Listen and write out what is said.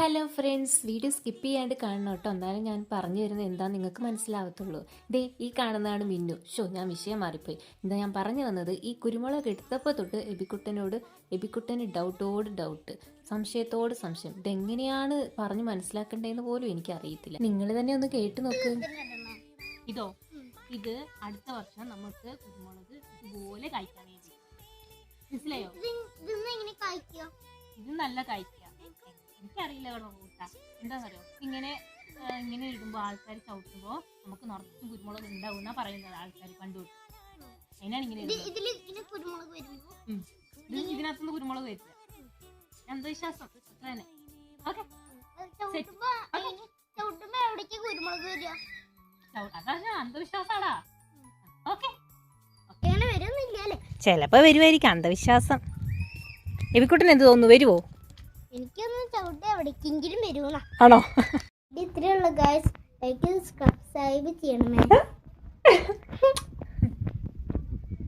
Hello friends, video skip ചെയ്യാണ്ട് കാണണം കേട്ടോ. എന്നാലും ഞാൻ പറഞ്ഞു തരുന്നത് എന്താ നിങ്ങൾക്ക് മനസ്സിലാവത്തുള്ളൂ. ദേ ഈ കാണുന്നതാണ് മിന്നു. ഞാൻ വിഷയം മാറിപ്പോയി. എന്താ ഞാൻ പറഞ്ഞു വന്നത്, ഈ കുരുമുളക് എടുത്തപ്പോൾ തൊട്ട് എബിക്കുട്ടന് ഡൗട്ട്, സംശയത്തോട് സംശയം. ഇതെങ്ങനെയാണ് പറഞ്ഞു മനസ്സിലാക്കേണ്ടതെന്ന് പോലും എനിക്കറിയത്തില്ല. നിങ്ങൾ തന്നെ ഒന്ന് കേട്ടു നോക്ക്. ഇത് അടുത്ത വർഷം നമുക്ക് കുരുമുളക് ഇതുപോലെ കഴിക്കാൻ വേണ്ടി, മനസ്സിലായോ? ഇത് നല്ല കഴിക്കുക. എനിക്കറിയില്ല കേട്ടോ കൂട്ടാ, എന്താണെന്നറിയോ, ഇങ്ങനെ ഇടുമ്പോൾ ആൾക്കാർ ചവിട്ടുമ്പോൾ നമുക്ക് നിറച്ചും കുരുമുളക് ഉണ്ടാവും എന്നാ പറയുന്നത് ആൾക്കാർ കണ്ടുപിടിച്ചു. അതിനാണ് ഇങ്ങനെ ഇതിനകത്തുനിന്ന് കുരുമുളക് വരില്ല. അന്ധവിശ്വാസം അത്ര തന്നെ. അതാ അന്ധവിശ്വാസാടാ. ചിലപ്പോ വരുമായിരിക്കും അന്ധവിശ്വാസം. എബിക്കുട്ടൻ എന്ത് തോന്നുന്നു, വരുവോ? എനിക്കൊന്നും ചവിട്ടി എവിടേക്കെങ്കിലും വരുമോ? ആണോ? ഇത്രയുള്ള ഗൈസ്, ലൈക്ക് സബ്സ്ക്രൈബ് ചെയ്യണമേ.